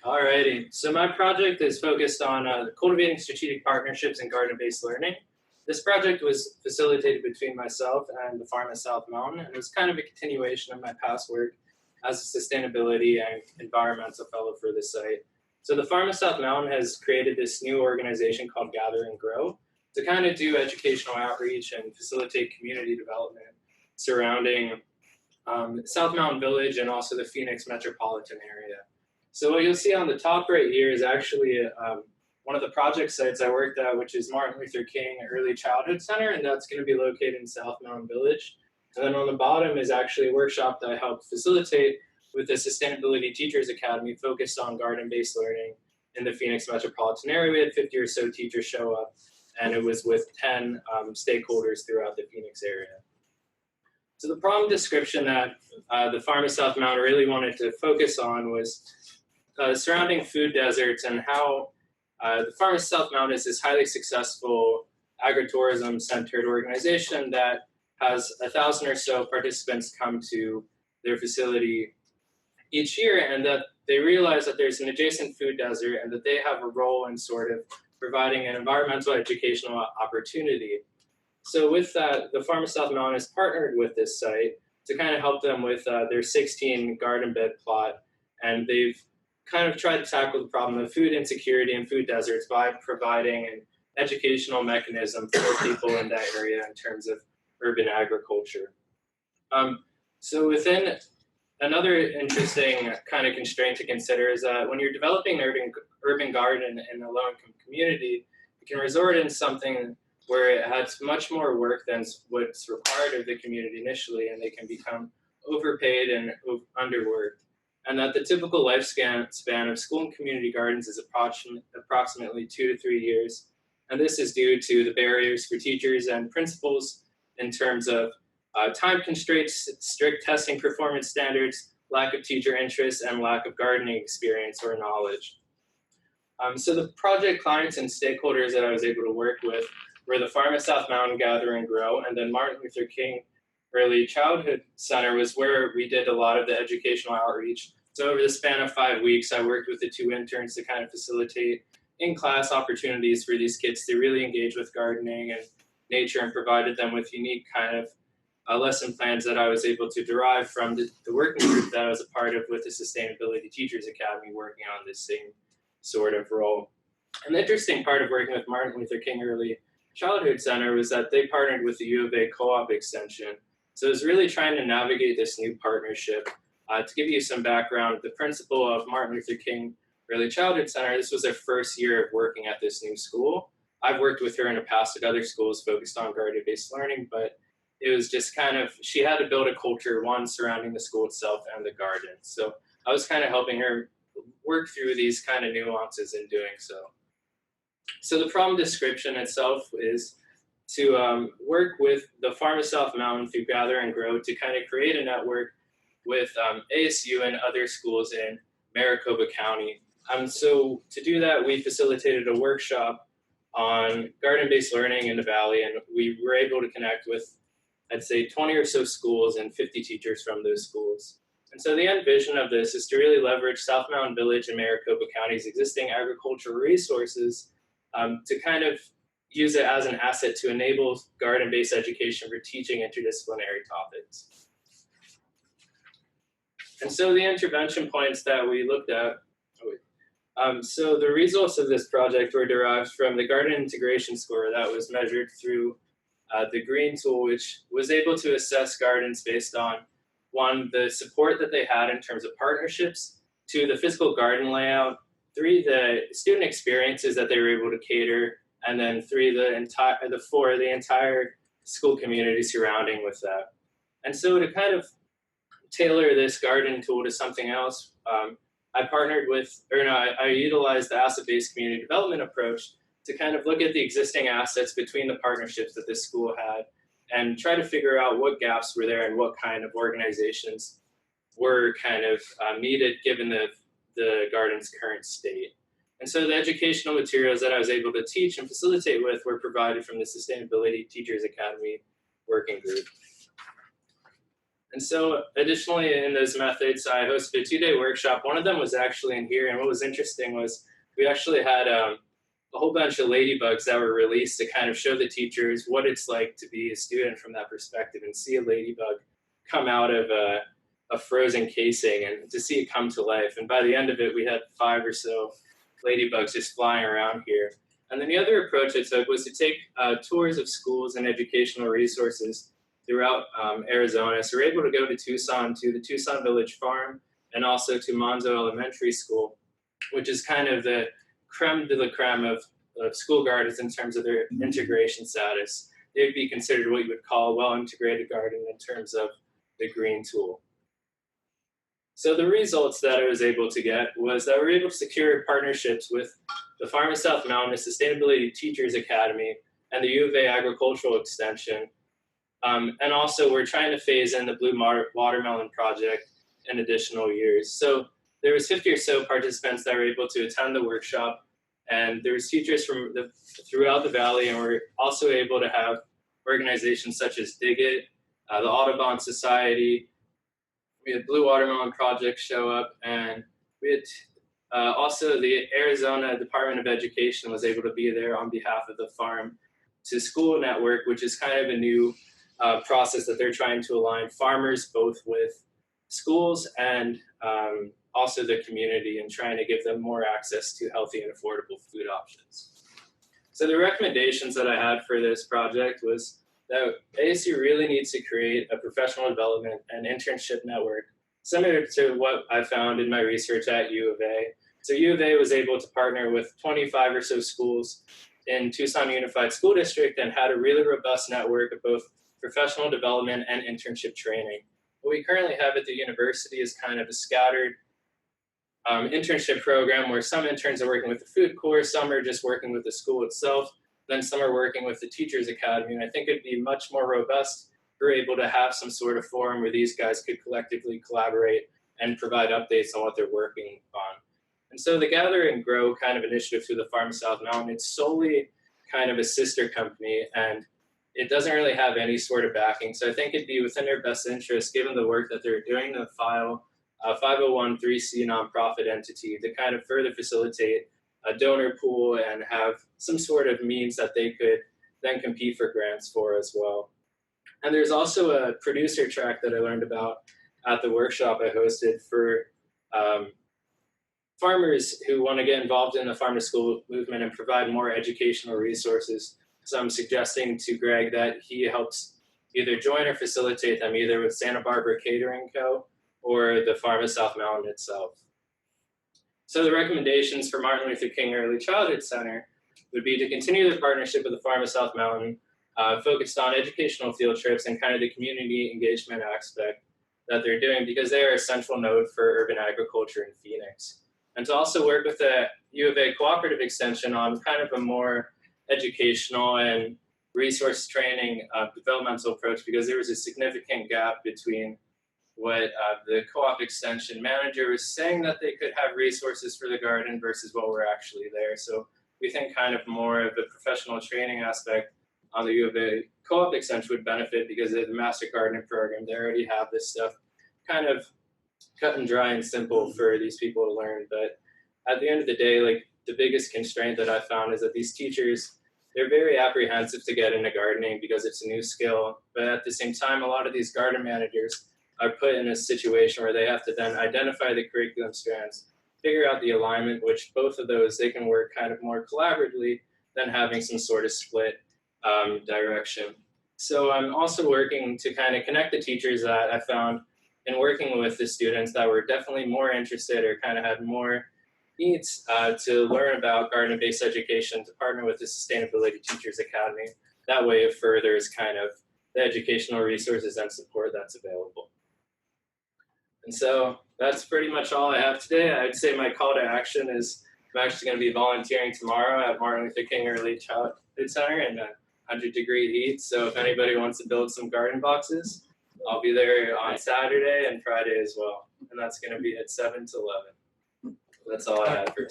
Alrighty, so my project is focused on cultivating strategic partnerships in garden-based learning. This project was facilitated between myself and the farm at South Mountain, and it was kind of a continuation of my past work as a sustainability and environmental fellow for the site. So the farm at South Mountain has created this new organization called Gather and Grow to kind of do educational outreach and facilitate community development surrounding South Mountain Village and also the Phoenix metropolitan area. So what you'll see on the top right here is actually one of the project sites I worked at, which is Martin Luther King Early Childhood Center, and that's going to be located in South Mountain Village. And then on the bottom is actually a workshop that I helped facilitate with the Sustainability Teachers Academy focused on garden-based learning in the Phoenix metropolitan area. We had 50 or so teachers show up, and it was with 10 stakeholders throughout the Phoenix area. So the problem description that the Farm of South Mountain really wanted to focus on was surrounding food deserts and how the Farm of South Mountain is this highly successful agritourism-centered organization that has 1,000 or so participants come to their facility each year, and that they realize that there's an adjacent food desert and that they have a role in sort of providing an environmental educational opportunity. So with that, the Farm of South Mountain has partnered with this site to kind of help them with their 16 garden bed plot, and they've kind of tried to tackle the problem of food insecurity and food deserts by providing an educational mechanism for people in that area in terms of urban agriculture. So within another interesting kind of constraint to consider is that when you're developing an urban garden in a low-income community, you can resort in something where it has much more work than what's required of the community initially, and they can become overpaid and underworked. And that the typical lifespan of school and community gardens is approximately 2 to 3 years. And this is due to the barriers for teachers and principals in terms of time constraints, strict testing performance standards, lack of teacher interest, and lack of gardening experience or knowledge. So the project clients and stakeholders that I was able to work with were the Farm at South Mountain Gather and Grow, and then Martin Luther King Early Childhood Center was where we did a lot of the educational outreach. So over the span of 5 weeks, I worked with the 2 interns to kind of facilitate in-class opportunities for these kids to really engage with gardening and nature, and provided them with unique kind of lesson plans that I was able to derive from the working group that I was a part of with the Sustainability Teachers Academy, working on this same sort of role. And the interesting part of working with Martin Luther King Early Childhood Center was that they partnered with the U of A co-op extension. So it was really trying to navigate this new partnership. To give you some background, the principal of Martin Luther King Early Childhood Center, this was her first year of working at this new school. I've worked with her in the past at other schools focused on garden-based learning, but it was just kind of, she had to build a culture, one, surrounding the school itself and the garden. So I was kind of helping her work through these kind of nuances in doing so. So the problem description itself is to work with the Farm of South Mountain through Gather and Grow to kind of create a network with ASU and other schools in Maricopa County. So to do that, we facilitated a workshop on garden-based learning in the Valley, and we were able to connect with, I'd say, 20 or so schools and 50 teachers from those schools. And so the end vision of this is to really leverage South Mountain Village and Maricopa County's existing agricultural resources to kind of use it as an asset to enable garden-based education for teaching interdisciplinary topics. And so the intervention points that we looked at, so the results of this project were derived from the garden integration score that was measured through the green tool, which was able to assess gardens based on, 1, the support that they had in terms of partnerships, 2, the physical garden layout, 3, the student experiences that they were able to cater, and then 4, the entire school community surrounding with that. And so to kind of tailor this garden tool to something else, I utilized the asset-based community development approach to kind of look at the existing assets between the partnerships that this school had and try to figure out what gaps were there and what kind of organizations were kind of needed given the garden's current state. And so the educational materials that I was able to teach and facilitate with were provided from the Sustainability Teachers Academy working group. And so additionally in those methods, I hosted a 2-day workshop. One of them was actually in here, and what was interesting was we actually had a whole bunch of ladybugs that were released to kind of show the teachers what it's like to be a student from that perspective and see a ladybug come out of a frozen casing and to see it come to life. And by the end of it, we had 5 or so ladybugs just flying around here. And then the other approach I took was to take tours of schools and educational resources throughout Arizona. So we're able to go to Tucson, to the Tucson Village Farm, and also to Monzo Elementary School, which is kind of the creme de la creme of school gardens in terms of their integration status. They'd be considered what you would call a well-integrated garden in terms of the green tool. So the results that I was able to get was that we were able to secure partnerships with the Farm of South Mountain, the Sustainability Teachers Academy, and the U of A Agricultural Extension. And also we're trying to phase in the Blue Watermelon Project in additional years. So there was 50 or so participants that were able to attend the workshop, and there was teachers from throughout the valley, and we're also able to have organizations such as Dig It, the Audubon Society. We had Blue Watermelon Project show up, and we had also the Arizona Department of Education was able to be there on behalf of the Farm to School Network, which is kind of a new process that they're trying to align farmers both with schools and also the community, and trying to give them more access to healthy and affordable food options. So the recommendations that I had for this project was that ASU really needs to create a professional development and internship network similar to what I found in my research at U of A. So U of A was able to partner with 25 or so schools in Tucson Unified School District and had a really robust network of both professional development and internship training. What we currently have at the university is kind of a scattered internship program where some interns are working with the food corps, some are just working with the school itself, then some are working with the Teachers Academy. And I think it'd be much more robust if we're able to have some sort of forum where these guys could collectively collaborate and provide updates on what they're working on. And so the Gather and Grow kind of initiative through the Farm of South Mountain, it's solely kind of a sister company, and it doesn't really have any sort of backing. So I think it'd be within their best interest, given the work that they're doing, to file a 501(c) nonprofit entity to kind of further facilitate a donor pool and have some sort of means that they could then compete for grants for as well. And there's also a producer track that I learned about at the workshop I hosted for farmers who want to get involved in the farm to school movement and provide more educational resources. So I'm suggesting to Greg that he helps either join or facilitate them, either with Santa Barbara Catering Co. or the Farm of South Mountain itself. So the recommendations for Martin Luther King Early Childhood Center would be to continue the partnership with the Farm of South Mountain, focused on educational field trips and kind of the community engagement aspect that they're doing, because they are a central node for urban agriculture in Phoenix. And to also work with the U of A Cooperative Extension on kind of a more educational and resource training developmental approach, because there was a significant gap between what the co-op extension manager was saying that they could have resources for the garden versus what were actually there. So we think kind of more of a professional training aspect on the U of A co-op extension would benefit, because of the Master Gardening program, they already have this stuff kind of cut and dry and simple for these people to learn. But at the end of the day, like, the biggest constraint that I found is that these teachers, they're very apprehensive to get into gardening because it's a new skill. But at the same time, a lot of these garden managers are put in a situation where they have to then identify the curriculum strands, figure out the alignment, which both of those, they can work kind of more collaboratively than having some sort of split direction. So I'm also working to kind of connect the teachers that I found in working with the students that were definitely more interested or kind of had more needs to learn about garden-based education, to partner with the Sustainability Teachers Academy. That way it furthers kind of the educational resources and support that's available. And so that's pretty much all I have today. I'd say my call to action is I'm actually going to be volunteering tomorrow at Martin Luther King Early Childhood Center in 100-degree heat. So if anybody wants to build some garden boxes, I'll be there on Saturday and Friday as well. And that's going to be at 7 to 11. That's all I have for today.